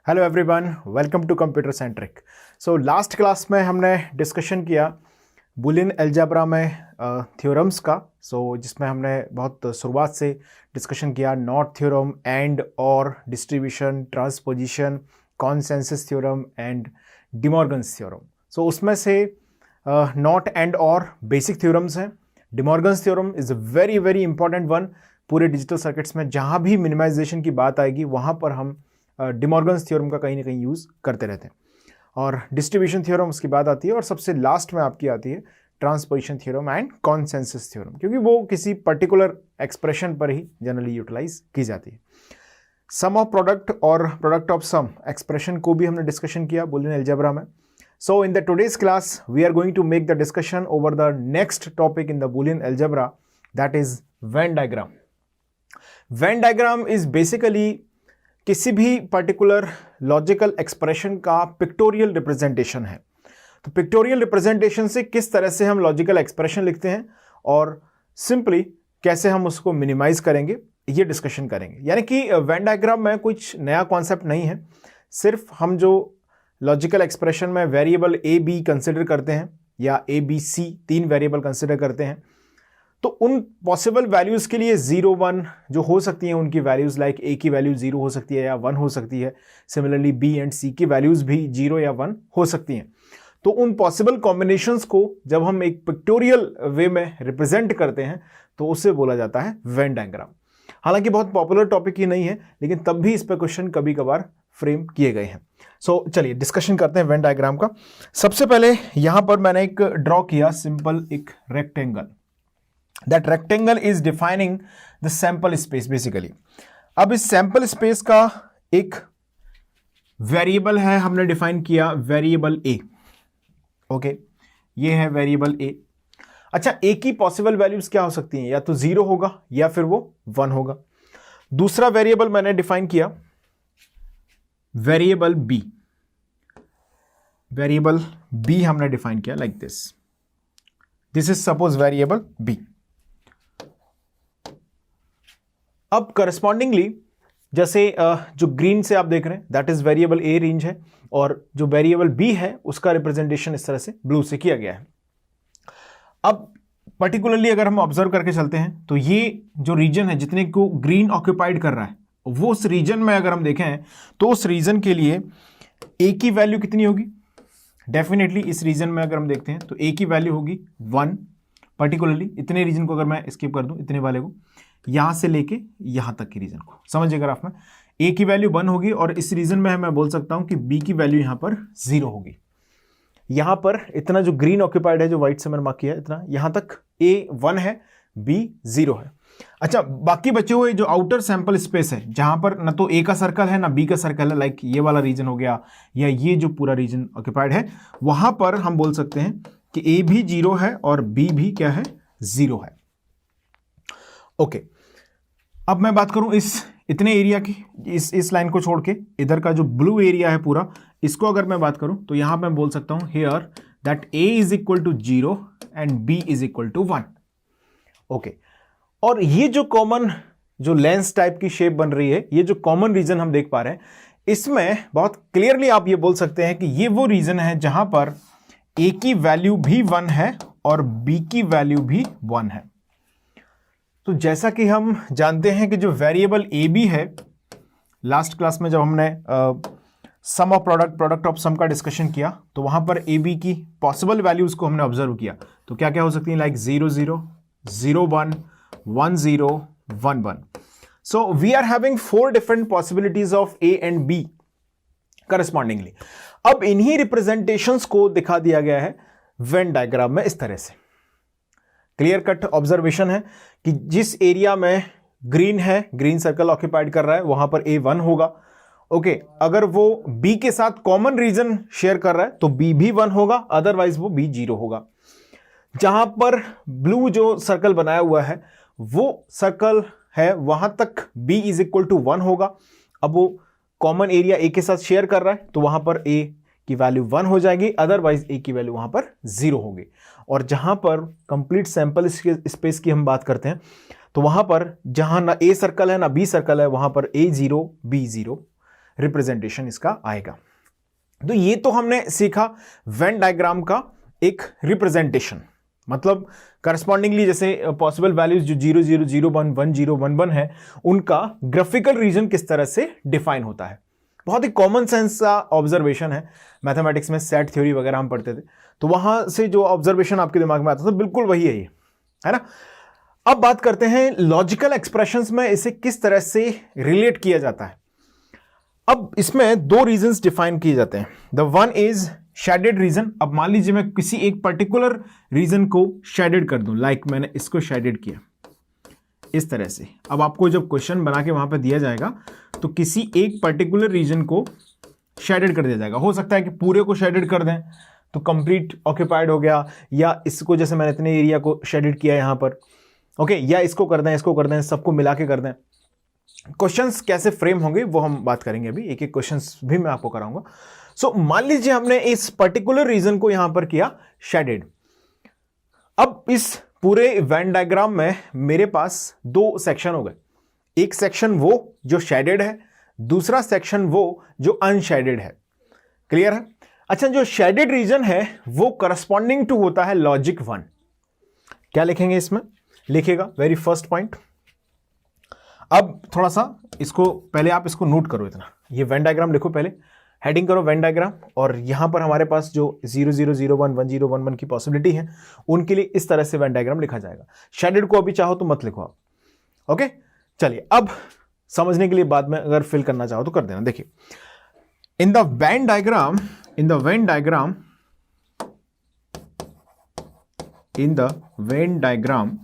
Hello everyone, welcome to computer centric. So last class में हमने discussion किया Boolean algebra में थ्योरम्स का। जिसमें हमने बहुत शुरुआत से डिस्कशन किया नॉट थ्योरम, एंड और, distribution, transposition, consensus theorem and De Morgan's theorem. उसमें से नॉट एंड और बेसिक थ्योरम्स हैं। De Morgan's theorem is a very very important one. पूरे डिजिटल सर्किट्स में जहाँ भी मिनिमाइजेशन की बात आएगी वहाँ पर हम डिमॉर्गन्स थ्योरम का कहीं ना कहीं यूज़ करते रहते हैं। और डिस्ट्रीब्यूशन थ्योरम उसकी बात आती है, और सबसे लास्ट में आपकी आती है transposition theorem and consensus theorem, क्योंकि वो किसी पर्टिकुलर एक्सप्रेशन पर ही जनरली यूटिलाइज की जाती है। सम ऑफ प्रोडक्ट और प्रोडक्ट ऑफ सम एक्सप्रेशन को भी हमने डिस्कशन किया बुलियन अलजेब्रा में। So in the today's class we are going to make the discussion over the next topic in the Boolean algebra, that is Venn diagram. Venn diagram is basically किसी भी particular logical expression का pictorial representation है। तो pictorial representation से किस तरह से हम लॉजिकल एक्सप्रेशन लिखते हैं और सिंपली कैसे हम उसको मिनिमाइज करेंगे, ये डिस्कशन करेंगे। यानी कि वेन डायग्राम में कुछ नया कॉन्सेप्ट नहीं है, सिर्फ हम जो लॉजिकल एक्सप्रेशन में वेरिएबल ए बी कंसिडर करते हैं या A B C 3 variable consider करते हैं, तो उन पॉसिबल वैल्यूज़ के लिए 0 1 जो हो सकती हैं उनकी वैल्यूज़, लाइक ए की वैल्यू 0 हो सकती है या 1 हो सकती है। सिमिलरली बी एंड सी की वैल्यूज़ भी 0 या 1 हो सकती हैं। तो उन पॉसिबल कॉम्बिनेशंस को जब हम एक पिक्टोरियल वे में रिप्रेजेंट करते हैं तो उसे बोला जाता है वेन डायग्राम। हालांकि बहुत पॉपुलर टॉपिक ही नहीं है, लेकिन तब भी इस पर क्वेश्चन कभी कभार फ्रेम किए गए हैं। चलिए डिस्कशन करते हैं वेन डायग्राम का। सबसे पहले यहां पर मैंने एक ड्रॉ किया सिंपल एक rectangle. That rectangle is defining the sample space basically। अब इस सैंपल स्पेस का एक वेरिएबल है, हमने डिफाइन किया वेरिएबल ए। ओके, ये है वेरिएबल ए। अच्छा, ए की पॉसिबल वैल्यूज क्या हो सकती हैं? या तो 0 होगा या फिर वो 1 होगा। दूसरा वेरिएबल मैंने डिफाइन किया वेरिएबल बी। वेरिएबल बी हमने डिफाइन किया like this. This is suppose variable B. अब करस्पॉन्डिंगली जैसे जो ग्रीन से आप देख रहे हैं that is variable A range है, और जो वेरिएबल बी है उसका रिप्रेजेंटेशन इस तरह से ब्लू से किया गया है। अब पर्टिकुलरली अगर हम ऑब्जर्व करके चलते हैं तो ये जो रीजन है जितने को ग्रीन ऑक्यूपाइड कर रहा है, वो उस रीजन में अगर हम देखें तो उस रीजन के लिए ए की वैल्यू कितनी होगी? डेफिनेटली इस रीजन में अगर हम देखते हैं तो ए की वैल्यू होगी 1। पर्टिकुलरली इतने रीजन को अगर मैं स्किप कर दूं, इतने वाले को यहां से लेके यहां तक की रीजन को समझिए ग्राफ में, ए की वैल्यू 1 होगी, और इस रीजन में मैं बोल सकता हूं कि बी की वैल्यू यहां पर 0 होगी। यहां पर इतना जो ग्रीन ऑक्यूपाइड है, जो व्हाइट से मैंने मार्क किया है, इतना यहां तक ए 1 है, बी 0 है। अच्छा, बाकी बचे हुए जो आउटर सैंपल स्पेस है जहां पर ना तो ए का सर्कल है ना बी का सर्कल है, लाइक ये वाला रीजन हो गया या ये जो पूरा रीजन ऑक्यूपाइड है, वहां पर हम बोल सकते हैं कि ए भी 0 है और बी भी क्या है? 0 है। ओके, अब मैं बात करूं इस इतने एरिया की, इस लाइन को छोड़ के इधर का जो ब्लू एरिया है पूरा, इसको अगर मैं बात करूं तो यहां मैं बोल सकता हूं here that A is equal to 0 and B is equal to 1। Okay, और ये जो कॉमन जो लेंस टाइप की शेप बन रही है, ये जो कॉमन रीजन हम देख पा रहे हैं, इसमें बहुत क्लियरली आप ये बोल सकते हैं कि ये वो रीजन है जहां पर ए की वैल्यू भी 1 है और बी की वैल्यू भी 1 है। तो जैसा कि हम जानते हैं कि जो वेरिएबल ए बी है, लास्ट क्लास में जब हमने सम ऑफ प्रोडक्ट ऑफ सम का डिस्कशन किया तो वहां पर ए बी की पॉसिबल वैल्यूज को हमने ऑब्जर्व किया। तो क्या क्या हो सकती है? Like 0 0 0 1 1 0 1 1। So we are having 4 different possibilities of A and B correspondingly. अब इन्हीं रिप्रेजेंटेशंस को दिखा दिया गया है वेन डायग्राम में इस तरह से। क्लियर कट ऑब्जर्वेशन है कि जिस एरिया में ग्रीन है, ग्रीन सर्कल ऑक्यूपाइड कर रहा है, वहां पर ए 1 होगा। ओके, अगर वो बी के साथ कॉमन रीजन शेयर कर रहा है तो बी भी 1 होगा, अदरवाइज वो बी 0 होगा। जहां पर ब्लू जो सर्कल बनाया हुआ है वो सर्कल है, वहां तक बी इज इक्वल टू 1 होगा। अब वो कॉमन एरिया ए के साथ शेयर कर रहा है तो वहां पर ए की वैल्यू 1 हो जाएगी, अदरवाइज ए की वैल्यू वहां पर 0 होगी। और जहां पर कंप्लीट सैंपल स्पेस की हम बात करते हैं तो वहां पर जहां ना ए सर्कल है ना बी सर्कल है, वहां पर ए 0 बी 0 रिप्रेजेंटेशन इसका आएगा। तो ये तो हमने सीखा वेन डायग्राम का एक रिप्रेजेंटेशन, मतलब करस्पॉन्डिंगली जैसे पॉसिबल वैल्यूज जो 0 0 0 1 1 0 1 1 है उनका ग्राफिकल रीजन किस तरह से डिफाइन होता है। बहुत ही कॉमन सेंस का ऑब्जर्वेशन है, मैथमेटिक्स में सेट थ्योरी वगैरह हम पढ़ते थे तो वहां से जो ऑब्जर्वेशन आपके दिमाग में आता था बिल्कुल वही है ये, है ना। अब बात करते हैं लॉजिकल एक्सप्रेशंस में इसे किस तरह से रिलेट किया जाता है। अब इसमें दो रीजंस डिफाइन किए जाते हैं। The one is shaded region. अब मान लीजिए मैं किसी एक पर्टिकुलर रीजन को शेडेड कर दूं, लाइक मैंने इसको शेडेड किया इस तरह से। अब आपको जब क्वेश्चन बना के वहां पे दिया जाएगा तो किसी एक पर्टिकुलर रीजन को शेडेड कर दिया जाएगा। हो सकता है कि पूरे को शेडेड कर दें तो कंप्लीट ऑक्यूपाइड हो गया, या इसको जैसे मैंने इतने एरिया को शेडेड किया यहां पर, ओके, या इसको कर दें, इसको कर दें, सबको मिला के कर दें। क्वेश्चंस कैसे फ्रेम होंगे वो हम बात करेंगे अभी, एक एक क्वेश्चंस भी मैं आपको कराऊंगा। सो मान लीजिए हमने इस पर्टिकुलर रीजन को यहां पर किया शेडेड। अब इस पूरे वेन डायग्राम में मेरे पास दो सेक्शन हो गए, एक सेक्शन वो जो शेडेड है, दूसरा सेक्शन वो जो अनशेडेड है। क्लियर है? अच्छा, जो शेडेड रीजन है वो करस्पॉन्डिंग टू होता है लॉजिक 1। क्या लिखेंगे इसमें? लिखेगा वेरी फर्स्ट पॉइंट। अब थोड़ा सा इसको पहले आप इसको नोट करो, इतना ये वेन डायग्राम लिखो, पहले हेडिंग करो वेन डायग्राम, और यहां पर हमारे पास जो 0 0 0 1 1 0 1 1 की पॉसिबिलिटी है उनके लिए इस तरह से वेन डायग्राम लिखा जाएगा। शेडेड को अभी चाहो तो मत लिखो आप, ओके। चलिए, अब समझने के लिए बाद में अगर फिल करना चाहो तो कर देना। देखिए, इन the Venn diagram, in the Venn diagram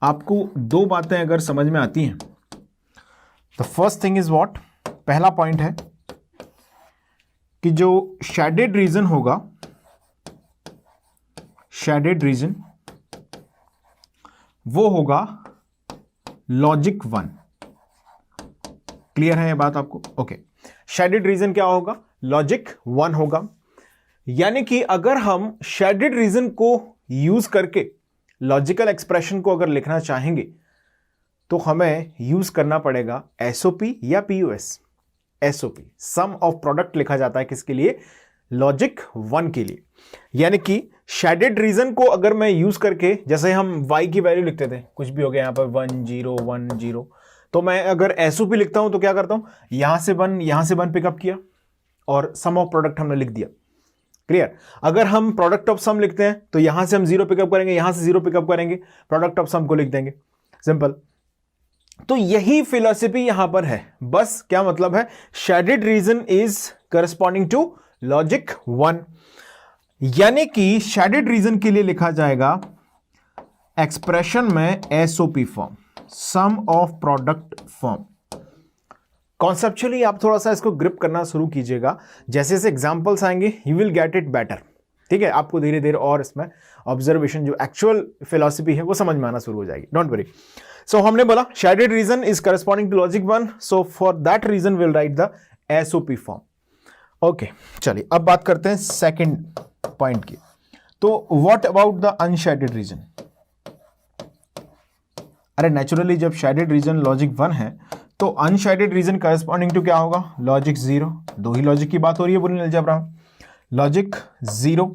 आपको दो बातें अगर समझ में आती हैं, the first thing is what, पहला पॉइंट है कि जो शेडेड रीजन होगा, शेडेड रीजन वो होगा लॉजिक 1। क्लियर है ये बात आपको? ओके, शेडेड रीजन क्या होगा? लॉजिक 1 होगा। यानी कि अगर हम शेडेड रीजन को यूज करके लॉजिकल एक्सप्रेशन को अगर लिखना चाहेंगे तो हमें यूज करना पड़ेगा एसओपी या PUS. SOP sum of product लिखा जाता है किसके लिए? लॉजिक 1 के लिए। यानी कि शेडेड रीजन को अगर मैं यूज करके, जैसे हम y की वैल्यू लिखते थे, कुछ भी हो गया यहां पर 1 0 1 0, तो मैं अगर एसओपी लिखता हूं तो क्या करता हूं, यहां से 1 पिकअप किया और सम ऑफ प्रोडक्ट हमने लिख दिया। क्लियर? अगर हम प्रोडक्ट ऑफ सम लिखते हैं तो यहां से हम 0 पिकअप करेंगे, यहां से 0 पिकअप करेंगे, प्रोडक्ट ऑफ सम को लिख देंगे, सिंपल। तो यही फिलॉसफी यहां पर है। बस क्या मतलब है? Shaded region is corresponding to logic 1, यानी कि शेडेड रीजन के लिए लिखा जाएगा एक्सप्रेशन में SOP form, sum of product form. Conceptually आप थोड़ा सा इसको ग्रिप करना शुरू कीजिएगा, जैसे जैसे एग्जांपल्स आएंगे you will get it better. ठीक है, आपको धीरे धीरे और इसमें ऑब्जर्वेशन जो एक्चुअल फिलॉसफी है वो समझ में आना शुरू हो जाएगी, डोंट वरी। सो हमने बोला shaded region is corresponding to logic 1, so for that region will write the SOP form. Okay, चलिए अब बात करते हैं सेकंड पॉइंट की। तो what about the unshaded region? अरे नेचुरली जब शेडेड रीजन लॉजिक 1 है तो अनशेडेड रीजन करस्पॉन्डिंग टू क्या होगा? लॉजिक 0। दो ही लॉजिक की बात हो रही है बुनियादी अलजेब्रा में, लॉजिक 0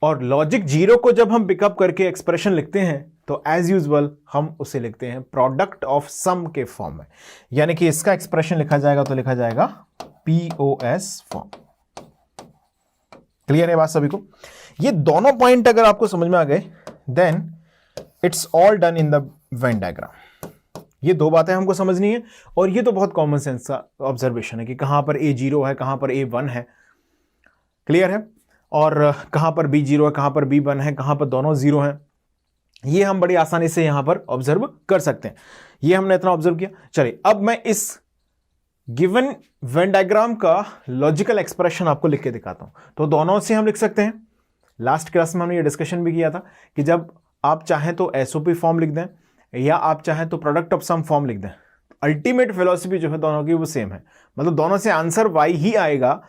और लॉजिक 0 को जब हम पिकअप करके एक्सप्रेशन लिखते हैं तो एज यूजुअल हम उसे लिखते हैं प्रोडक्ट ऑफ सम के फॉर्म में। यानी कि इसका एक्सप्रेशन लिखा जाएगा तो लिखा जाएगा पीओएस फॉर्म। क्लियर है बात सभी को? ये दोनों पॉइंट अगर आपको समझ में आ गए then it's all done in the Venn diagram. ये दो बातें हमको समझनी है और ये तो बहुत कॉमन सेंस का ऑब्जर्वेशन है कि कहां पर A0 है, कहां पर A1 है। क्लियर है? और कहां पर B0 है, कहां पर B1 है, कहां पर दोनों 0 हैं। ये हम बड़ी आसानी से यहां पर ऑब्जर्व कर सकते हैं। ये हमने इतना ऑब्जर्व किया। चलिए अब मैं इस गिवन वेन डायग्राम का लॉजिकल एक्सप्रेशन आपको लिख के दिखाता हूं। तो दोनों से हम लिख सकते हैं। लास्ट क्लास में हमने ये डिस्कशन भी किया था कि जब आप चाहें तो एसओपी फॉर्म लिख दें या आप चाहें तो प्रोडक्ट ऑफ सम फॉर्म लिख दें। अल्टीमेट फिलॉसफी जो है दोनों की वो सेम है, मतलब दोनों से आंसर वाई ही आएगा।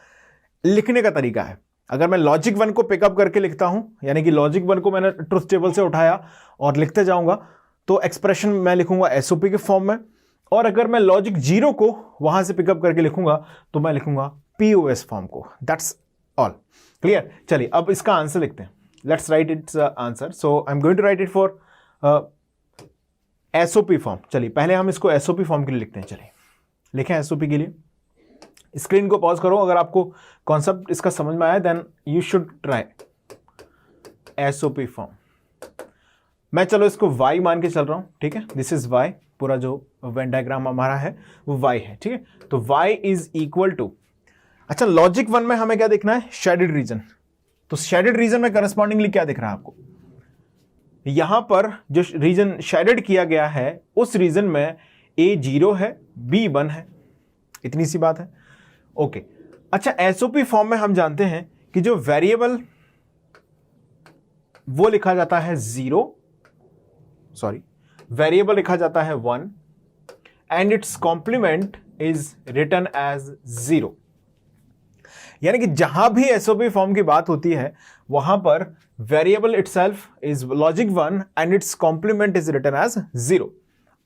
लिखने का तरीका है, अगर मैं लॉजिक 1 को पिकअप करके लिखता हूं, यानी कि लॉजिक 1 को मैंने ट्रुथ टेबल से उठाया और लिखते जाऊंगा, तो एक्सप्रेशन मैं लिखूंगा एसओपी के फॉर्म में, और अगर मैं लॉजिक 0 को वहां से पिकअप करके लिखूंगा तो मैं लिखूंगा पीओएस फॉर्म को। That's all clear. चलिए अब इसका आंसर लिखते हैं। Let's write its answer. So I am going to write it for SOP form. चलिए पहले हम इसको एसओपी फॉर्म के लिए लिखते हैं। चलिए लिखें एसओपी के लिए। स्क्रीन को पॉज करो, अगर आपको कॉन्सेप्ट इसका समझ में आया then you should try SOP form. मैं चलो इसको y मान के चल रहा हूं, ठीक है। दिस इज y, पूरा जो वेन डायग्राम हमारा है वो y है, ठीक है। तो y इज इक्वल टू, अच्छा लॉजिक 1 में हमें क्या देखना है, शेडेड रीजन। तो शेडेड रीजन में करस्पॉन्डिंगली क्या दिख रहा है आपको, यहां पर जो रीजन शेडेड किया गया है उस रीजन में a 0 है, b 1 है, इतनी सी बात है। ओके अच्छा एसओपी फॉर्म में हम जानते हैं कि जो वेरिएबल वो लिखा जाता है 0, सॉरी वेरिएबल लिखा जाता है 1 and its complement is written as 0। यानी कि जहां भी एसओपी फॉर्म की बात होती है वहां पर variable itself is logic 1 and its complement is written as 0।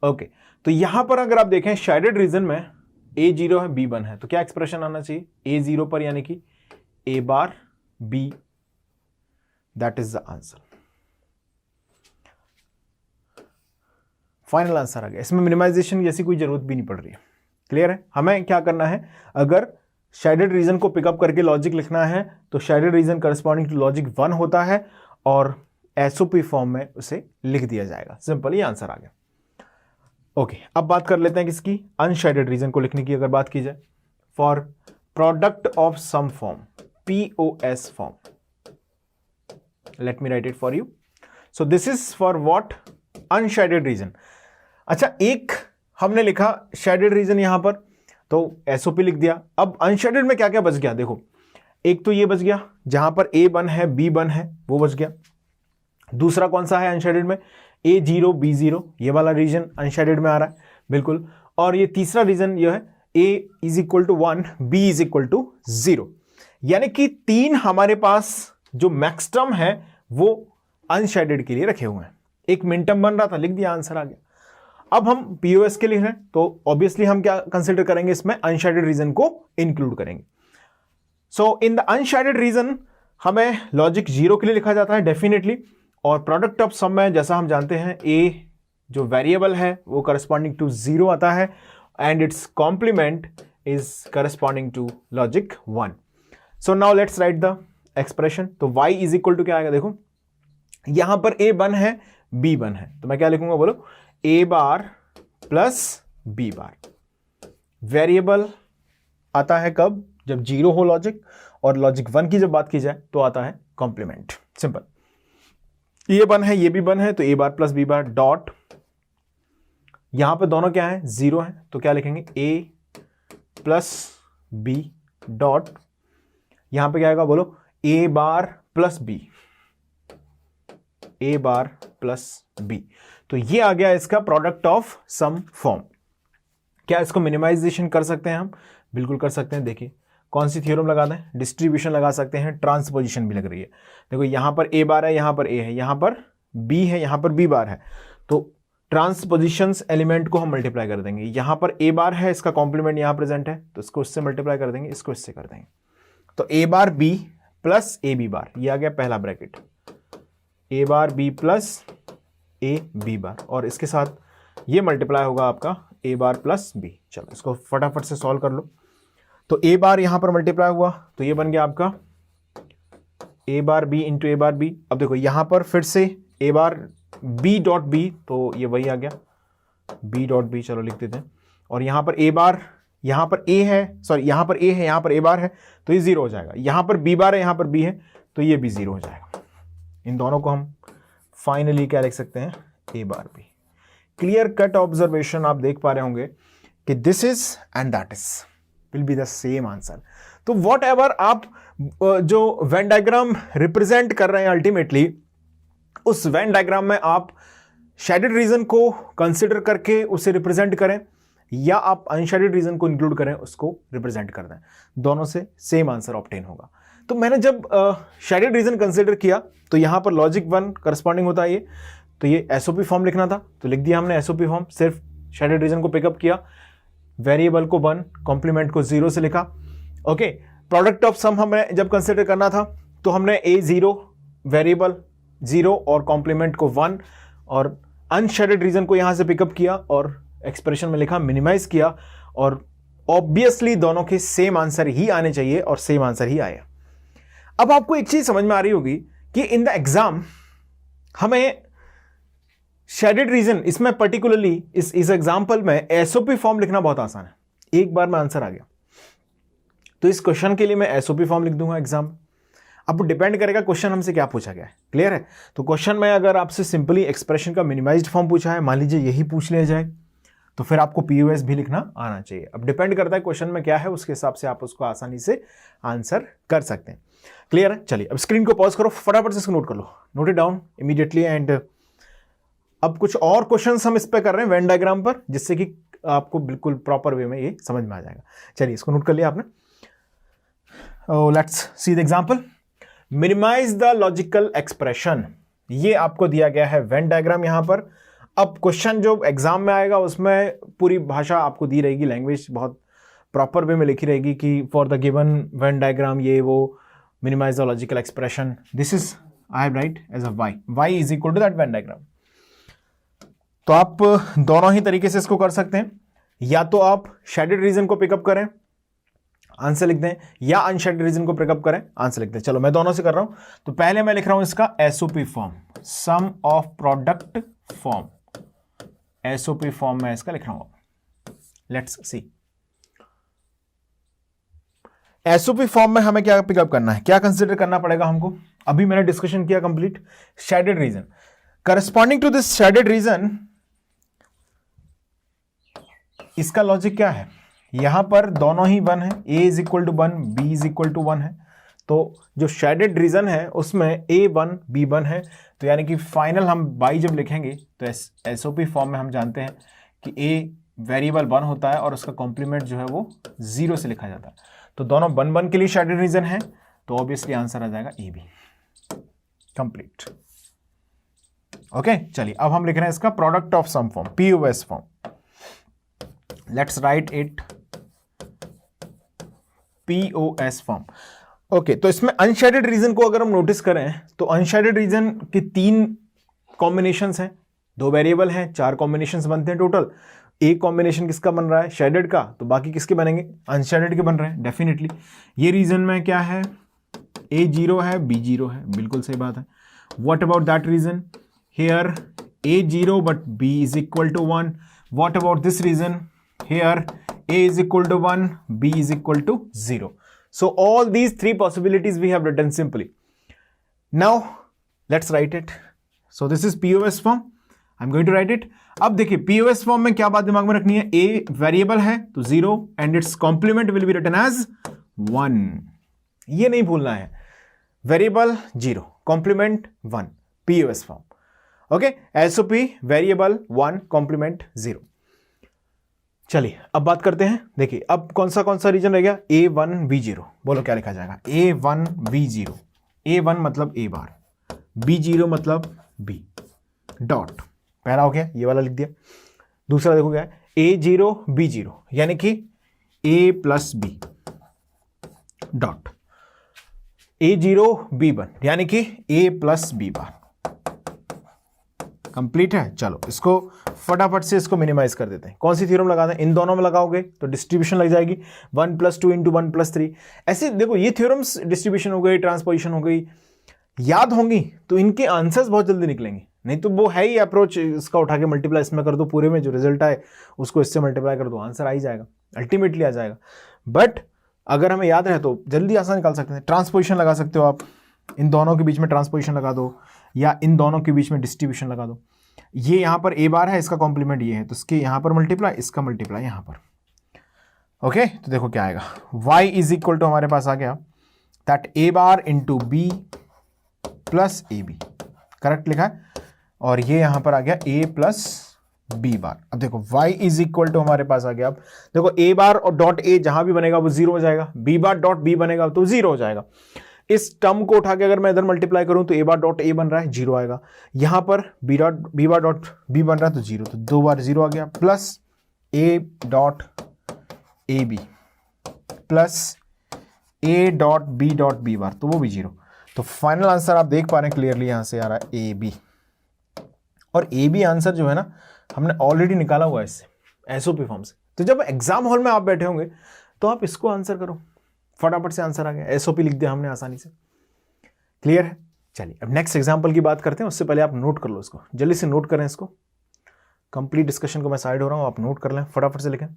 Okay तो यहां पर अगर आप देखें शेडेड रीजन में a 0 है, b 1 है, तो क्या एक्सप्रेशन आना चाहिए, a 0 पर यानी कि a bar b, that is the answer. Final answer आ गया। इसमें मिनिमाइजेशन जैसी कोई जरूरत भी नहीं पड़ रही है। क्लियर है। हमें क्या करना है, अगर शेडेड रीजन को पिकअप करके लॉजिक लिखना है तो shaded region corresponding to logic 1 होता है और एसओपी फॉर्म में उसे लिख दिया जाएगा। सिंपल, ये आंसर आ गया। ओके अब बात कर लेते हैं किसकी, अनशेडेड रीजन को लिखने की अगर बात की जाए। For product of sum form, POS form, let me write it for you. So this is for what, unshaded region. अच्छा एक हमने लिखा शेडेड रीजन यहां पर, तो एसओपी लिख दिया। अब अनशेडेड में क्या क्या बच गया, देखो एक तो ये बच गया जहां पर a 1 है b 1 है, वो बच गया। दूसरा कौन सा है अनशेडेड में, a 0 b 0, ये वाला रीजन अनशेडेड में आ रहा है बिल्कुल। और ये तीसरा रीजन ये है a is equal to 1 b is equal to 0। यानी कि 3 हमारे पास जो मैक्स टर्म है वो अनशेडेड के लिए रखे हुए हैं। एक मिन टर्म बन रहा था, लिख दिया, आंसर आ गया। अब हम पीओएस के लिए हैं तो ऑब्वियसली हम क्या कंसिडर करेंगे, इसमें अनशेडेड रीजन को इंक्लूड करेंगे। सो इन द अनशेडेड रीजन हमें लॉजिक 0 के लिए लिखा जाता है डेफिनेटली, और प्रोडक्ट ऑफ सम में जैसा हम जानते हैं a जो वेरिएबल है वो करस्पॉन्डिंग टू 0 आता है and its complement is corresponding to logic 1। So now let's write the expression. तो y इज इक्वल टू क्या आएगा, देखो यहां पर a 1 है b 1 है, तो मैं क्या लिखूंगा बोलो, a bar plus b bar. Variable आता है कब, जब 0 हो लॉजिक, और लॉजिक 1 की जब बात की जाए तो आता है कॉम्प्लीमेंट। सिंपल, ये 1 है ये भी 1 है, तो a bar plus b bar dot, यहां पर दोनों क्या है 0 है, तो क्या लिखेंगे a प्लस b डॉट, यहां पे क्या आएगा बोलो, a bar plus b, a bar plus b। तो ये आ गया इसका प्रोडक्ट ऑफ सम फॉर्म। क्या इसको मिनिमाइजेशन कर सकते हैं हम, बिल्कुल कर सकते हैं। देखिए कौन सी थ्योरम लगा दें, डिस्ट्रीब्यूशन लगा सकते हैं, ट्रांसपोजिशन भी लग रही है। देखो यहां पर a बार है, यहां पर a है, यहां पर b है, यहां पर b बार है, तो ट्रांसपोजिशंस एलिमेंट को हम मल्टीप्लाई कर देंगे। यहां पर a बार है, इसका कॉम्प्लीमेंट यहां प्रेजेंट है, तो इसको इससे मल्टीप्लाई कर देंगे, इसको इससे कर देंगे, तो a bar b plus A B bar, ये आ गया पहला bracket, a bar b plus a b bar, और इसके साथ ये मल्टीप्लाई होगा आपका a बार प्लस b। चलो इसको फटाफट से सॉल्व कर लो। तो a बार यहां पर मल्टीप्लाई हुआ तो ये बन गया आपका a bar b into a bar b। अब देखो यहां पर फिर से a bar b dot b, तो ये वही आ गया b डॉट b, चलो लिख देते हैं। और यहां पर a बार, यहां पर a है, सॉरी यहां पर a है, यहां पर a बार है, तो ये 0 हो जाएगा। यहां पर b बार है, यहां पर b है, तो ये भी 0 हो जाएगा। इन दोनों को हम फाइनली क्या लिख सकते हैं, a bar b। Clear cut observation आप देख पा रहे होंगे कि this is and that is will be the same answer. तो वॉट एवर आप जो वेन डायग्राम रिप्रेजेंट कर रहे हैं अल्टीमेटली, उस वेन डायग्राम में आप शेडेड रीजन को कंसिडर करके उसे रिप्रेजेंट करें या आप अनशेडेड रीजन को इंक्लूड करें उसको रिप्रेजेंट कर दें, दोनों से सेम आंसर ऑब्टेन होगा। तो मैंने जब शेडेड रीजन कंसिडर किया तो यहां पर लॉजिक 1 करस्पॉन्डिंग होता है ये, तो ये एसओपी फॉर्म लिखना था, तो लिख दिया हमने एसओपी फॉर्म। सिर्फ शेडेड रीजन को पिकअप किया, वेरिएबल को 1, कॉम्प्लीमेंट को 0 से लिखा। ओके, प्रोडक्ट ऑफ सम हमें जब कंसिडर करना था तो हमने A0 वेरिएबल 0 और कॉम्प्लीमेंट को 1 और अनशेडेड रीजन को यहां से पिकअप किया और एक्सप्रेशन में लिखा, मिनिमाइज किया, और ऑब्वियसली दोनों के सेम आंसर ही आने चाहिए और सेम आंसर ही आया। अब आपको एक चीज समझ में आ रही होगी कि इन द एग्जाम हमें शेडेड रीजन, इसमें पर्टिकुलरली इस एग्जांपल में एसओपी फॉर्म लिखना बहुत आसान है, एक बार में आंसर आ गया। तो इस क्वेश्चन के लिए मैं एसओपी फॉर्म लिख दूंगा एग्जाम। अब डिपेंड करेगा क्वेश्चन हमसे क्या पूछा गया है, क्लियर है। तो क्वेश्चन में अगर आपसे सिंपली एक्सप्रेशन का मिनिमाइज्ड फॉर्म पूछा है, मान लीजिए यही पूछ लिया जाए, तो फिर आपको पीओएस भी लिखना आना चाहिए। अब डिपेंड करता है क्वेश्चन में क्या है, उसके हिसाब से आप उसको आसानी से आंसर कर सकते हैं, क्लियर है। चलिए अब स्क्रीन को पॉज करो, फटाफट से इसको नोट कर लो, note it down immediately. And अब कुछ और क्वेश्चंस हम इस पे कर रहे हैं वेन डायग्राम पर, जिससे कि आपको बिल्कुल प्रॉपर वे में ये समझ में आ जाएगा। चलिए इसको नोट कर लिया आपने। Let's see the example. Minimize the logical expression, ये आपको दिया गया है वेन डायग्राम यहां पर। अब क्वेश्चन जो एग्जाम में आएगा उसमें पूरी भाषा आपको दी रहेगी, लैंग्वेज बहुत प्रॉपर वे में लिखी रहेगी कि for the given Venn diagram ये वो, minimize the logical expression, this is I have write as a Y is equal to that Venn diagram. तो आप दोनों ही तरीके से इसको कर सकते हैं, या तो आप शेडेड रीजन को पिकअप करें, आंसर लिख दें, या अनशेडेड रीजन को पिकअप करें, आंसर लिख दें। चलो मैं दोनों से कर रहा हूं। तो पहले मैं लिख रहा हूं इसका SOP form, sum of product form, SOP form में इसका लिख रहा हूं। लेट्स सी, एसओपी फॉर्म में हमें क्या पिकअप करना है, क्या कंसिडर करना पड़ेगा हमको। अभी मैंने डिस्कशन किया complete, shaded region. Corresponding to this shaded region, इसका लॉजिक क्या है, यहां पर दोनों ही 1 है, a is equal to 1, b is equal to 1 है। तो जो शेडेड रीजन है उसमें a1 b1 है, तो यानी कि फाइनल हम बाई जब लिखेंगे तो एसओपी फॉर्म में हम जानते हैं कि a वेरिएबल 1 होता है और उसका कॉम्प्लीमेंट जो है वो 0 से लिखा जाता है। तो दोनों 1 के लिए शेडेड रीजन है, तो ऑब्वियसली आंसर आ जाएगा ए बी, कंप्लीट। ओके, चलिए अब हम लिख रहे हैं इसका product of sum form, POS form. Let's write it POS form. Okay, तो इसमें अनशेडेड रीजन को अगर हम नोटिस करें तो अनशेडेड रीजन के 3 कॉम्बिनेशंस हैं, 2 वेरिएबल हैं, 4 कॉम्बिनेशंस बनते हैं टोटल। एक कॉम्बिनेशन किसका बन रहा है, शेडेड का, तो बाकी किसके बनेंगे, अनशेडेड के बन रहे हैं डेफिनेटली। ये रीजन में क्या है, A0 है, B0 है, बिल्कुल सही बात है। What about that region, here A0 but B is equal to 1। What about this region, here A is equal to 1, B is equal to 0. So all these 3 possibilities we have written simply. Now let's write it. So this is POS form. I'm going to write it. अब देखिए POS form में क्या बात दिमाग में रखनी है, A variable है तो 0 and its complement will be written as 1. ये नहीं भूलना है, variable 0, complement 1, POS form. Okay, SOP variable 1, complement 0। चलिए अब बात करते हैं। देखिए अब कौन सा रीजन रह गया, A1 B0। बोलो क्या लिखा जाएगा, A1 B0। A1 मतलब A बार, B0 मतलब B डॉट, पहला हो गया, ये वाला लिख दिया। दूसरा देखो क्या है, A0 B0 यानी कि A plus B dot, A0 B1 यानी कि A plus B bar, complete है। चलो इसको फटाफट से इसको मिनिमाइज कर देते हैं। कौन सी थ्योरम लगाते हैं, इन दोनों में लगाओगे तो डिस्ट्रीब्यूशन लग जाएगी, 1 + 2 × 1 + 3। ऐसे देखो ये थ्योरम्स डिस्ट्रीब्यूशन हो गई, ट्रांसपोजिशन हो गई, याद होंगी तो इनके आंसर्स बहुत जल्दी निकलेंगे। नहीं तो वो है ही अप्रोच, इसका उठा के मल्टीप्लाई इसमें कर दो, पूरे में जो रिजल्ट आए उसको इससे मल्टीप्लाई कर दो, आंसर आ ही जाएगा, अल्टीमेटली आ जाएगा। बट अगर हमें याद रहे तो जल्दी आसान निकाल सकते हैं। ट्रांसपोजिशन लगा सकते हो आप, इन दोनों के बीच में ट्रांसपोजिशन लगा दो, या इन दोनों के बीच में डिस्ट्रीब्यूशन लगा दो। ये यहाँ पर A बार है, इसका कॉम्प्लीमेंट ये है, तो इसके यहाँ पर मल्टीप्लाई, इसका मल्टीप्लाई यहाँ पर। ओके, तो देखो क्या आएगा, y इज इक्वल टू हमारे पास आ गया that A bar into B plus AB, correct लिखा है, और ये यहाँ पर आ गया A प्लस B बार। अब देखो y इज इक्वल टू हमारे पास आ गया, अब देखो A बार और डॉट A जहां भी बनेगा वो 0 हो जाएगा, B बार डॉट B बनेगा तो 0 हो जाएगा। इस टर्म को उठा के अगर मैं इधर मल्टीप्लाई करूं तो A बार डॉट A बन रहा है, 0 आएगा। यहां पर B बार डॉट B बन रहा है तो 0, तो 2 बार 0 आ गया, plus A dot A B plus A dot B bar, तो वो भी 0। तो फाइनल आंसर आप देख पा रहे हैं क्लियरली, यहां से आ रहा है ए बी। और ए बी आंसर जो है ना हमने ऑलरेडी निकाला हुआ है इससे, एसओपी फॉर्म से। तो जब एग्जाम हॉल में आप बैठे होंगे तो आप इसको आंसर करो, फटाफट से आंसर आ गया, एसओपी लिख दिया हमने आसानी से। क्लियर है? चलिए अब नेक्स्ट एग्जांपल की बात करते हैं, उससे पहले आप नोट कर लो इसको, जल्दी से नोट करें इसको। कंप्लीट डिस्कशन को मैं साइड हो रहा हूं, आप नोट कर लें, फटाफट से लिखें।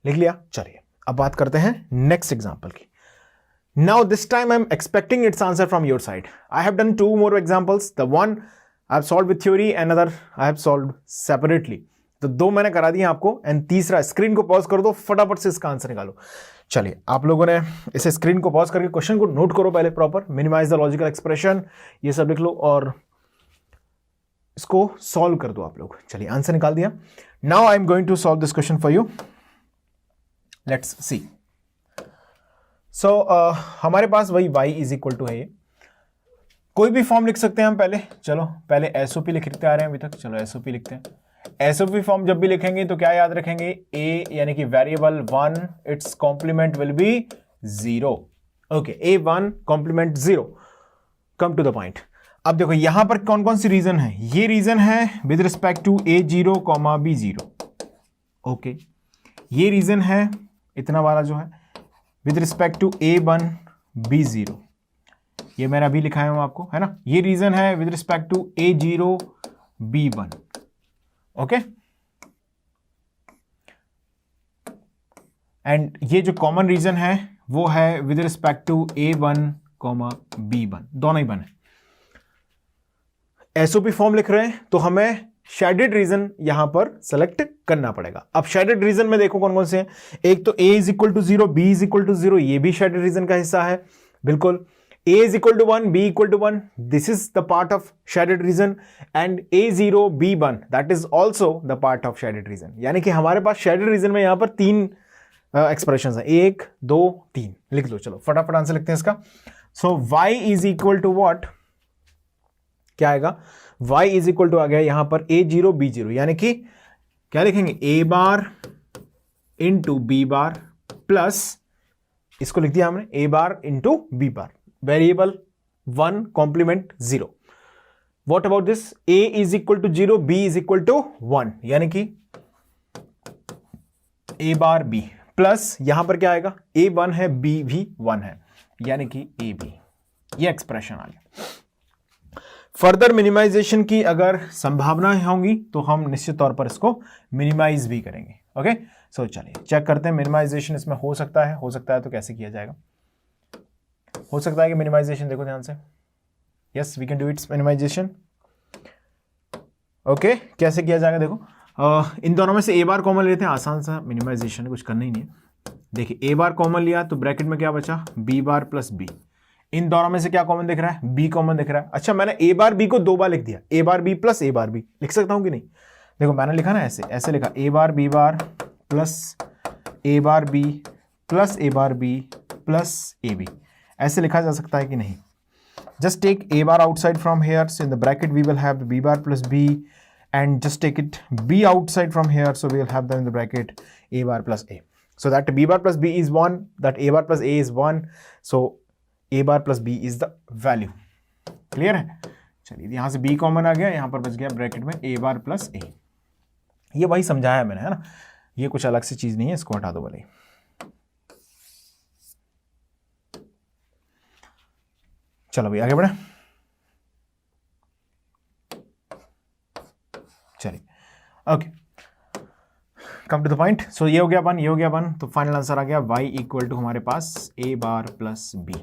लिख लिया? चलिए अब बात करते हैं नेक्स्ट एग्जांपल की। Now this time I am expecting it's answer from your side. I have done 2 more examples, the one I have solved with theory, another I have solved separately. तो 2 मैंने करा दिए आपको, एंड तीसरा screen को pause कर दो, फटाफट से इसका आंसर निकालो। चलिए आप लोगों ने इसे स्क्रीन को पॉज करके क्वेश्चन को नोट करो पहले proper, minimize the logical expression, ये सब लिख लो और इसको सॉल्व कर दो आप लोग। चलिए आंसर निकाल दिया। Now I am going to solve this question for you, let's see. So हमारे पास वही y इज इक्वल टू है, ये कोई भी फॉर्म लिख सकते हैं हम पहले। चलो पहले एसओपी लिखते आ रहे हैं अभी तक, चलो एसओपी लिखते हैं। एसओपी फॉर्म जब भी लिखेंगे तो क्या याद रखेंगे, a यानी कि variable 1 its complement will be 0। Okay, a1 complement 0। Come to the point. अब देखो यहां पर कौन कौन सी रीजन है, ये रीजन है with respect to a0, b0। Okay, ये रीजन है इतना वाला जो है with respect to a1, b0, ये मैंने अभी लिखा है आपको, है ना। ये रीजन है with respect to a0, b1। Okay, and ये जो कॉमन रीजन है वो है with respect to a1, b1, दोनों ही बने। एसओपी फॉर्म लिख रहे हैं तो हमें शेडेड रीजन यहां पर सेलेक्ट करना पड़ेगा। अब शेडेड रीजन में देखो कौन कौन से हैं, एक तो a is equal to 0, b is equal to 0, ये भी शेडेड रीजन का हिस्सा है बिल्कुल। a is equal to 1, b equal to 1, this is the part of shaded region, and a0, b1 that is also the part of shaded region. यानी कि हमारे पास shaded region में यहां पर 3 एक्सप्रेशन है, 1, 2, 3 लिख लो। चलो फटाफट आंसर लिखते हैं इसका। So y is equal to what, क्या आएगा, y इज इक्वल टू आ गया यहां पर a0, b0, यानी कि क्या लिखेंगे, a bar into b bar plus, इसको लिख दिया हमने a bar into b bar, variable 1 complement 0। What about this, a is equal to 0, b is equal to 1, यानी कि a बार b प्लस यहां पर क्या आएगा, a 1 है, b भी 1 है, यानी कि a b। ये एक्सप्रेशन आ गया। फर्दर मिनिमाइजेशन की अगर संभावना होंगी तो हम निश्चित तौर पर इसको मिनिमाइज भी करेंगे। ओके, सो चलिए चेक करते हैं मिनिमाइजेशन इसमें हो सकता है तो कैसे किया जाएगा। हो सकता है कि मिनिमाइजेशन, देखो ध्यान से, yes we can do its minimization. Okay, कैसे किया जाएगा देखो, इन दोनों में से a बार कॉमन लेते हैं, आसान सा मिनिमाइजेशन, कुछ करना ही नहीं है। देखिए a बार कॉमन लिया तो ब्रैकेट में क्या बचा, b बार प्लस b। इन दोनों में से क्या कॉमन दिख रहा है, b कॉमन दिख रहा है। अच्छा, मैंने a बार b को 2 बार लिख दिया, a bar b plus a bar b लिख सकता हूं कि नहीं। देखो मैंने लिखा ना ऐसे लिखा, a bar b bar plus a bar b plus a bar b plus a b, ऐसे लिखा जा सकता है कि नहीं। Just take a bar outside from here, so in the bracket we will have b bar plus b, and just take it b outside from here, so we will have them in the bracket a bar plus a, so that b bar plus b is 1, that a bar plus a is 1, so a bar plus b is the value। Clear है? चलिए यहां से b common आ गया, यहां पर बच गया bracket में a bar plus a। ये वही समझाया मैंने, है ना, ये कुछ अलग से चीज नहीं है, इसको हटा दो भले। चलो भाई आगे बढ़े। चलिए okay, come to the point. So ये हो गया 1, ये हो गया 1, तो फाइनल आंसर आ गया y इक्वल टू हमारे पास a बार प्लस b।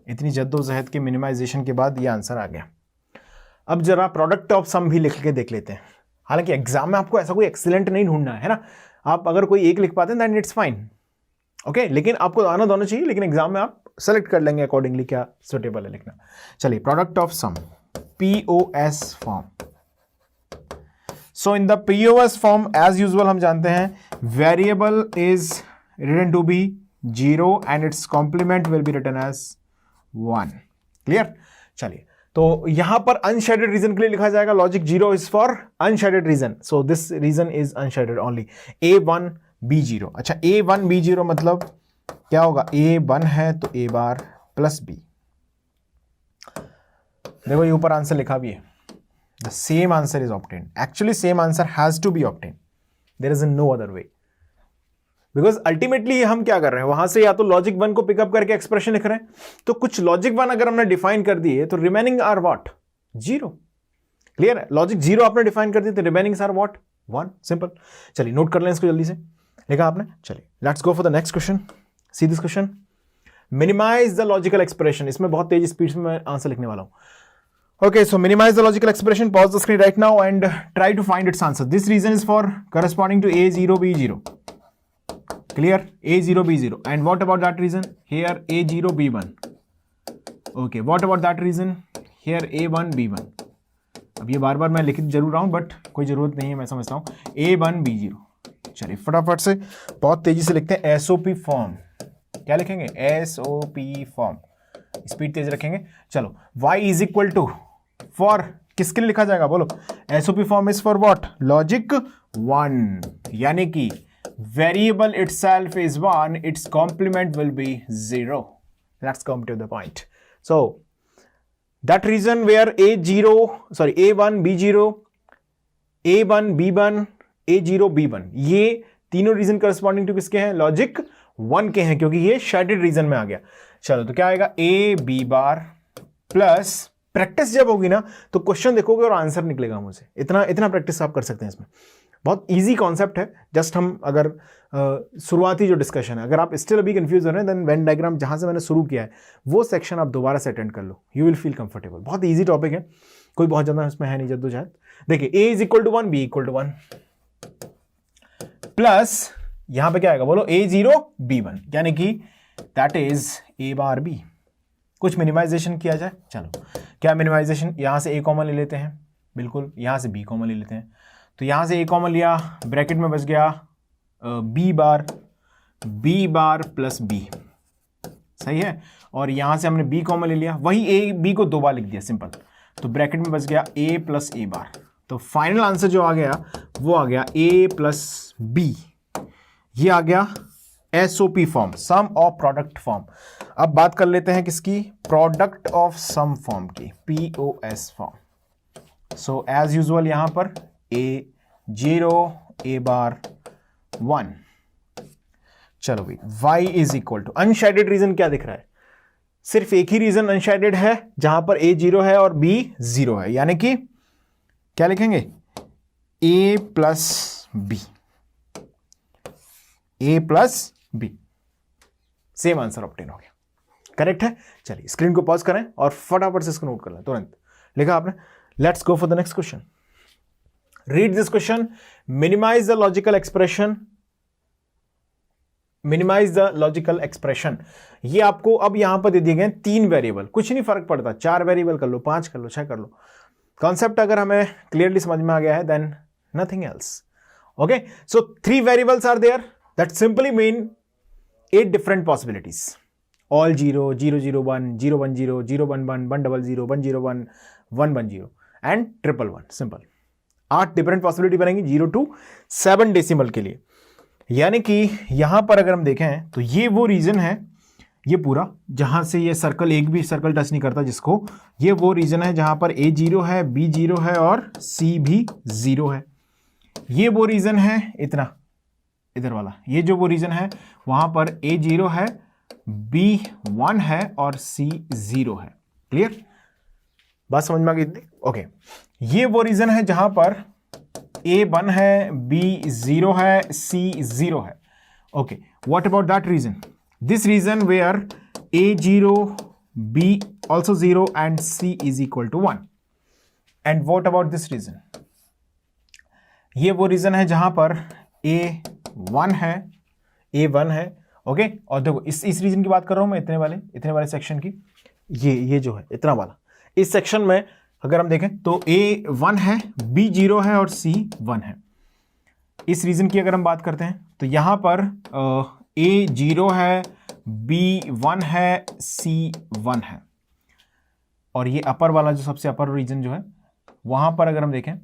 इतनी जद्दोजहद के मिनिमाइजेशन के बाद ये आंसर आ गया। अब जरा प्रोडक्ट ऑफ सम भी लिख के देख लेते हैं। हालांकि एग्जाम में आपको ऐसा कोई एक्सीलेंट नहीं ढूंढना है ना, आप अगर कोई एक लिख पाते हैं दैट इट्स फाइन, ओके, लेकिन आपको आना दोनों चाहिए, लेकिन एग्जाम में आप सेलेक्ट कर लेंगे अकॉर्डिंगली क्या सुटेबल है लिखना। चलिए product of sum, POS form. So in the POS form as usual हम जानते हैं variable is written to be 0 and its complement will be written as 1। Clear? चलिए तो यहां पर अनशेडेड रीजन के लिए लिखा जाएगा logic 0 is for unshaded region, so this region is unshaded only. A1 B0, अच्छा A1 B0 मतलब क्या होगा, A1 है तो A बार प्लस B। देखो ये ऊपर आंसर लिखा भी है, the same answer is obtained, actually same answer has to be obtained, there is no other way, because ultimately हम क्या कर रहे हैं, वहां से या तो लॉजिक 1 को पिकअप करके एक्सप्रेशन लिख रहे हैं, तो कुछ लॉजिक 1 अगर हमने डिफाइन कर दिए तो रिमेनिंग आर व्हाट, 0। क्लियर है, लॉजिक 0 आपने डिफाइन कर दिए तो रिमेनिंग आर व्हाट, 1, सिंपल। चलिए नोट कर लें इसको जल्दी से, लिखा आपने। चलिए let's go for the next question, see this question, minimize the logical expression. इसमें बहुत तेज स्पीड में मैं आंसर लिखने वाला हूं। Okay, so minimize the logical expression, pause the screen right now and try to find its answer. This reason is for corresponding to A0, B0. Clear? A0, B0. And what about that reason? Here A0, B1. Okay, what about that reason? Here A1, B1. अब ये बार बार मैं लिख जरूर रहा हूँ but कोई ज़रूरत नहीं है, मैं समझता हूँ। A1, B0। चलिए फटाफट से बहुत तेज़ी से लिखते हैं SOP फॉर्म। क्या लिखेंगे? SOP फॉर्म, स्पीड तेज रखेंगे। चलो y is equal to for किसके लिए लिखा जाएगा बोलो? SOP form is for what? Logic 1, यानी कि variable itself is 1, its complement will be 0। Let's come to the point. So that region where A1 B0, A1 B1, A0 B1, ये तीनों reason corresponding to किसके हैं? Logic 1 के हैं, क्योंकि ये शेडेड रीजन में आ गया। चलो तो क्या आएगा? A B bar plus, practice जब होगी ना तो क्वेश्चन देखोगे और आंसर निकलेगा मुझे, इतना प्रैक्टिस आप कर सकते हैं इसमें। बहुत इजी कॉन्सेप्ट है, जस्ट हम अगर शुरुआती जो डिस्कशन है, अगर आप स्टिल अभी कंफ्यूज हो रहे हैं देन वेन डायग्राम जहां से मैंने शुरू किया है वो सेक्शन आप दोबारा से अटेंड कर लो, यू विल फील कंफर्टेबल। बहुत इजी टॉपिक है, कोई बहुत ज्यादा इसमें है नहीं जद्दोजहद। देखिए A is equal to 1, B equal to 1 plus यहां पे क्या आएगा बोलो? A0 B1, यानी कि that is A bar B। कुछ मिनिमाइजेशन किया जाए, चलो क्या मिनिमाइजेशन, यहां से A कॉमन ले लेते हैं, बिल्कुल यहां से B कॉमन ले लेते हैं। तो यहां से A कॉमन लिया, ब्रैकेट में बच गया B बार प्लस B, सही है। और यहां से हमने B कॉमन ले लिया, वही A B को 2 बार लिख दिया, सिंपल। तो ब्रैकेट में बच गया A प्लस A बार। तो फाइनल आंसर जो आ गया वो आ गया A प्लस B, ये आ गया SOP form, sum of product form. अब बात कर लेते हैं किसकी? प्रोडक्ट ऑफ सम फॉर्म की, POS form. So as usual यहां पर A0 A बार 1। चलो भाई y is equal to, unshaded region क्या दिख रहा है? सिर्फ एक ही रीजन अनशेडेड है जहां पर A 0 है और B 0 है, यानी कि क्या लिखेंगे? A plus B, A plus B, same answer obtain हो गया, करेक्ट है। चलिए स्क्रीन को पॉज करें और फटाफट से इसको नोट कर लें तुरंत। लिखा आपने? Let's go for the next question. Read this question, minimize the logical expression, minimize the logical expression. ये आपको अब यहां पर दे दिए गए 3 वेरिएबल, कुछ नहीं फर्क पड़ता, 4 वेरिएबल कर लो, 5 कर लो, 6 कर लो। कॉन्सेप्ट अगर हमें क्लियरली समझ में आ गया है then nothing else. Okay, so 3 variables are there, that simply mean 8 different possibilities, all 0, 0, 0, 1, 0, 1, 0, 0, 1, 1, 1, 0, 0, 1, 0, 1, 1, 1, 0 and 1, 1, simple. 8 different possibility बनेंगी 0 to 7 डेसिमल के लिए। यानी कि यहां पर अगर हम देखें तो ये वो रीजन है, ये पूरा जहां से ये सर्कल, एक भी सर्कल टच नहीं करता जिसको, ये वो रीजन है जहां पर A 0 है, B 0 है और C भी 0 है। ये वो रीजन है, इधर वाला, ये जो वो रीजन है वहां पर A 0 है, B 1 है और C 0 है। क्लियर? बात समझ में आ गई? ओके, ये वो रीजन है जहां पर A 1 है, B 0 है, C 0 है। Okay, what about that region? This region where A 0, B also 0 and C is equal to 1. And what about this reason? ये वो रीजन है जहां पर A1 है, ओके। और देखो इस रीजन की बात कर रहा हूं मैं, इतने वाले सेक्शन की, ये जो है इतना वाला, इस सेक्शन में अगर हम देखें तो A1 है, B 0 है और C 1 है। इस रीजन की अगर हम बात करते हैं तो यहां पर A 0 है, B 1 है, C 1 है। और ये अपर वाला जो सबसे अपर रीजन जो है वहां पर अगर हम देखें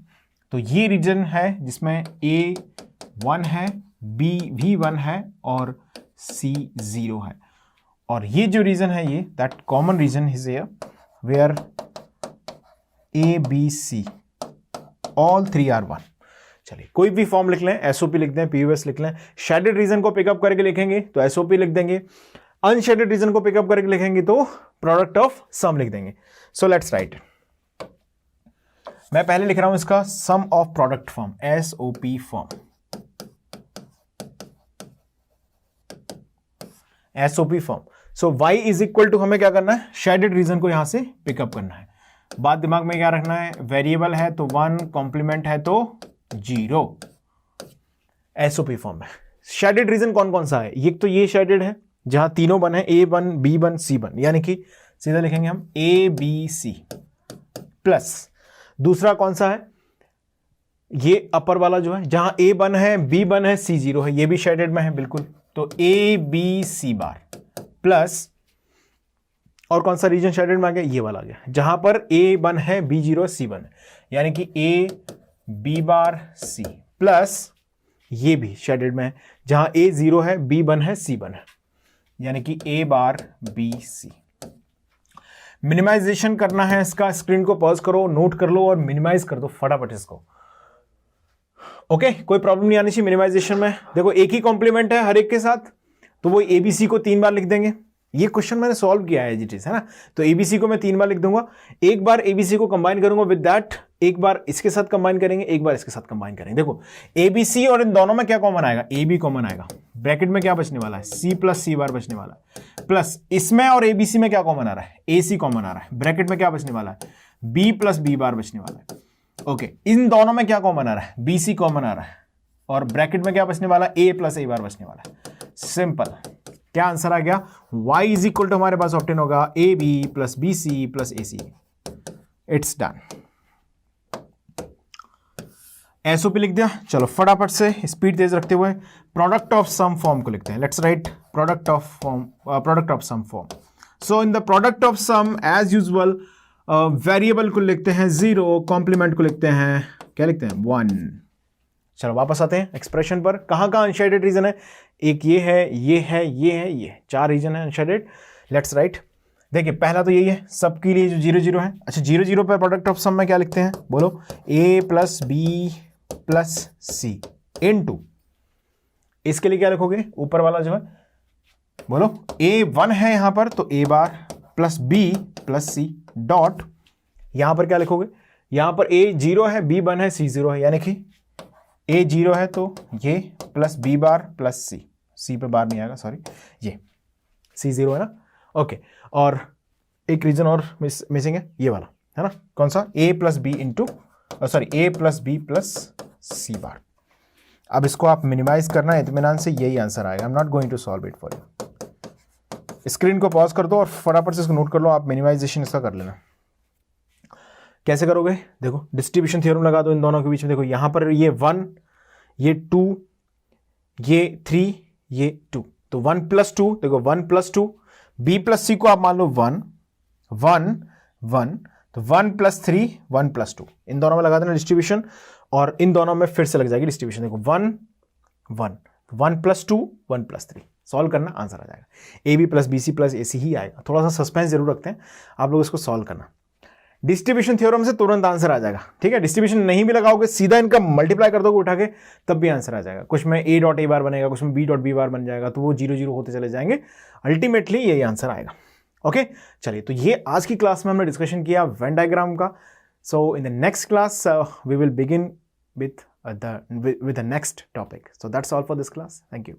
तो ये रीजन है जिसमें A1 है, B भी 1 है और C 0 है। और ये जो रीजन है ये that common region is here where A B C all 3 are 1। चलिए कोई भी फॉर्म लिख लें, एसओपी लिख दें, पीयूएस लिख लें। शेडेड रीजन को पिकअप करके लिखेंगे तो एसओपी लिख देंगे, अनशेडेड रीजन को पिकअप करके लिखेंगे तो प्रोडक्ट ऑफ सम लिख देंगे। सो लेट्स राइट, मैं पहले लिख रहा हूं इसका sum of product form, SOP form, SOP form. So y is equal to हमें क्या करना है, शेडेड रीजन को यहां से पिकअप करना है। बात दिमाग में क्या रखना है, वेरिएबल है तो 1, कॉम्प्लीमेंट है तो 0। एसओपी फॉर्म है। शेडेड रीजन कौन कौन सा है, ये तो ये शेडेड है जहां तीनों 1 है, A1 B1 C1, यानी कि सीधा लिखेंगे हम ABC प्लस दूसरा कौन सा है, ये अपर वाला जो है जहां A1 है B1 है C0 है, ये भी शेडेड में है बिल्कुल, तो ABC बार प्लस और कौन सा रीजन शेडेड में आ गया, ये वाला आ गया जहां पर A1 है B0 है C1 है, यानी कि A B bar C plus ये भी शेडेड में है जहां A0 है B1 है C1 है, यानी कि A बार BC। मिनिमाइजेशन करना है इसका, स्क्रीन को पॉज करो, नोट कर लो और मिनिमाइज कर दो फटाफट इसको। ओके कोई प्रॉब्लम नहीं आनी चाहिए मिनिमाइजेशन में। देखो एक ही कॉम्प्लीमेंट है हर एक के साथ, तो वो ABC को 3 बार लिख देंगे। ये क्वेश्चन मैंने सॉल्व किया है जी, है ना, तो ABC को मैं 3 बार लिख दूंगा। एक बार ABC को कंबाइन करूंगा विद दैट, एक बार इसके साथ कंबाइन करेंगे, एक बार इसके साथ कंबाइन करेंगे। देखो ABC और इन दोनों में क्या कॉमन आएगा, AB कॉमन आएगा, ब्रैकेट में क्या बचने वाला है, C प्लस C बार बचने वाला है, प्लस इसमें और ABC में क्या कॉमन आ रहा है, AC कॉमन आ रहा है, ब्रैकेट में क्या बचने वाला है, B प्लस B बार बचने वाला है। ओके इन दोनों में क्या कॉमन आ रहा है, BC कॉमन आ रहा है, और ब्रैकेट में क्या बचने वाला है, A प्लस A बार बचने वाला है। सिंपल, क्या आंसर आ गया, y इज इक्वल टू हमारे पास ऑप्शन होगा AB plus BC plus AC। It's done. SOP लिख दिया, चलो फटाफट से स्पीड तेज रखते हुए प्रोडक्ट ऑफ सम फॉर्म को लिखते हैं। Let's write product of form, product of sum form. So in the product of sum as usual variable को लिखते हैं 0, कॉम्प्लीमेंट को लिखते हैं, क्या लिखते हैं, 1। चलो वापस आते हैं एक्सप्रेशन पर। कहाँ कहाँ अनशेडेड रीजन है, एक ये है, ये है, ये है, ये 4 रीजन है अनशेडेड। लेट्स राइट, देखिए पहला तो यही है सबके लिए जो 0 0 है। अच्छा 0 0 पर प्रोडक्ट ऑफ सम में क्या लिखते हैं, बोलो, A plus B plus C into, इसके लिए क्या लिखोगे, ऊपर वाला जो है, बोलो A1 है यहां पर तो A bar plus B plus C dot, यहां पर क्या लिखोगे, यहां पर A0 है B1 है C0 है, यानी कि A0 है तो ये plus B bar plus C, C पे बार नहीं आएगा सॉरी, ये C0 है ना। ओके और एक रीजन और मिसिंग है, ये वाला है ना, कौन सा, A plus B into sorry A plus B plus C bar. अब इसको आप मिनिमाइज करना है इत्मीनान से, यही आंसर आएगा। I am not going to solve it for you. Screen को पॉज कर दो और फटाफट से इसको नोट कर लो, आप मिनिमाइजेशन इसका कर लेना। कैसे करोगे, देखो डिस्ट्रीब्यूशन थ्योरम लगा दो इन दोनों के बीच में। देखो यहां पर ये 1, ये 2, ये 3, ये 2, तो 1 प्लस 2, देखो 1 प्लस 2, B प्लस C को आप मान लो 1 1 1, तो 1 प्लस 3 1 प्लस 2, इन दोनों में लगा देना डिस्ट्रीब्यूशन, और इन दोनों में फिर से लग जाएगी डिस्ट्रीब्यूशन। देखो 1 1, 1 प्लस 2 1 प्लस 3, सॉल्व करना, आंसर आ जाएगा AB plus BC plus AC ही आएगा। थोड़ा सा सस्पेंस जरूर रखते हैं आप लोग, इसको सॉल्व करना। डिस्ट्रीब्यूशन थ्योरम से तुरंत आंसर आ जाएगा, ठीक है। डिस्ट्रीब्यूशन नहीं भी लगाओगे, सीधा इनका मल्टीप्लाई कर दोगे उठा के, तब भी आंसर आ जाएगा। कुछ में A डॉट A बार बनेगा, कुछ में B डॉट B बार बन जाएगा, तो वो 0 0 होते चले जाएंगे, अल्टीमेटली यही आंसर आएगा। ओके चलिए, तो ये आज की क्लास में हमने डिस्कशन किया वेन डायग्राम का। So in the next class we will begin with the next topic. So that's all for this class. Thank you.